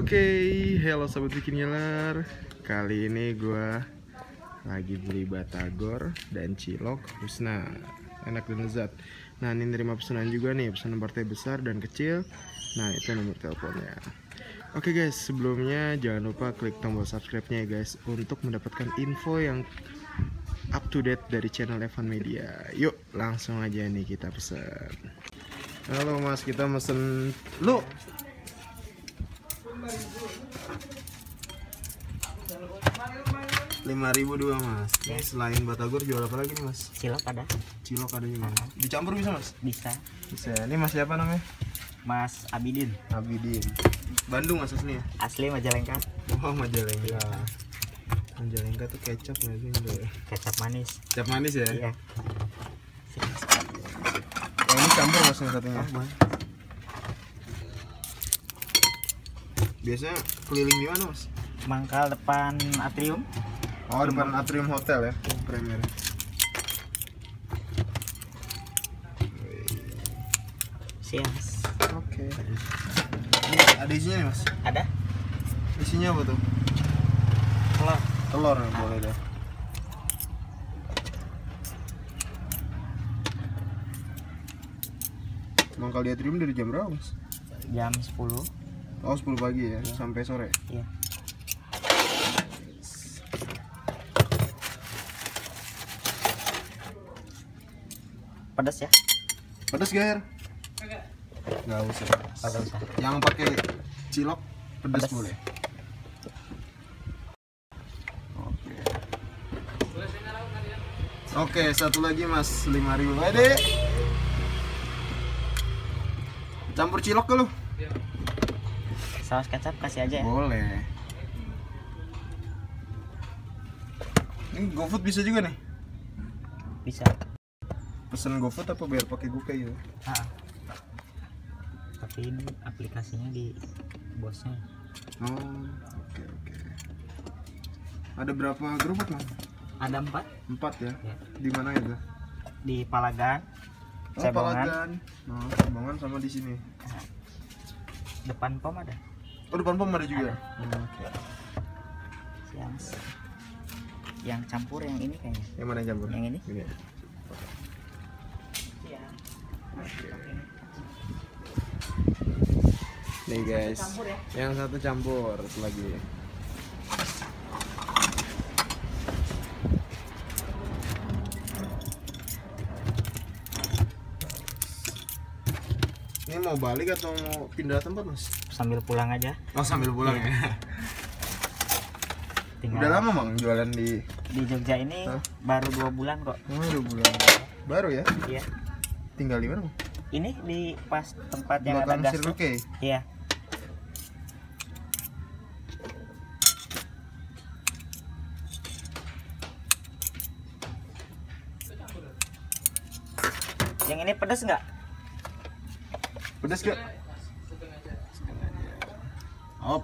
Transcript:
Oke, hello sobat bikin nyeler. Kali ini gue lagi beli batagor dan cilok Husna, enak dan lezat. Nah, ini nerima pesanan juga nih, pesanan partai besar dan kecil. Nah, itu nomor teleponnya. Oke guys, sebelumnya jangan lupa klik tombol subscribe-nya ya guys, untuk mendapatkan info yang up to date dari channel Evan Media. Yuk, langsung aja nih kita pesen. Halo mas, kita mesen lu 5.000 dua mas. Ya. Selain batagor jual apa lagi nih mas? Cilok ada. Cilok ada juga. Dicampur bisa mas? Bisa. Bisa. Ini mas siapa namanya? Mas Abidin. Abidin. Bandung mas aslinya? Asli Majalengka. Oh Majalengka. Majalengka tuh kecap nggak sih? Kecap manis. Kecap manis ya? Iya. Oh, ini campur mas yang satunya. Oh, Biasanya keliling di mana mas? Mangkal depan atrium. Oh depan atrium hotel ya? Premier. Siap. Oke. Ini ada isinya nih mas? Ada. Isinya apa tuh? Telur. Telur ya, boleh deh. Mangkal di atrium dari jam berapa mas? Jam 10. Oh 10 pagi ya, sampai sore. Iya. Pedas ya? Pedas gak Her? Nggak usah. Agak usah. Yang pakai cilok pedas boleh. Oke, satu lagi mas, 5.000. Ade. Campur cilok ke lu? Saus kecap kasih aja ya. Boleh. Ini GoFood bisa juga nih. Bisa. Pesen GoFood apa bayar pakai GoPay ya? Tapi ini aplikasinya di bosnya. Oh, oke. Ada berapa gerobak mas? Ada 4. 4 ya? Ya. Di mana itu? Di Palagan. Oh, Cebongan. Palagan. Oh, Cebongan sama di sini. Depan pom ada. Oh, depan pom ada juga. Ada. Oke. Yang campur yang ini kayaknya. Yang mana yang campur? Yang ini. Ini. Iya. Nih guys, campur ya? yang satu campur lagi. Ini mau balik atau mau pindah tempat mas? Sambil pulang aja. Oh sambil pulang ya. Tinggal Udah lama bang jualan di Jogja ini. Hah? Baru 2 bulan kok. Oh 2 bulan. Baru ya? Iya. Tinggal di mana bang? Ini di pas tempat yang ada Belakang gas Circle tuh. K? Iya. Yang ini pedas nggak? Pedas gak? Oh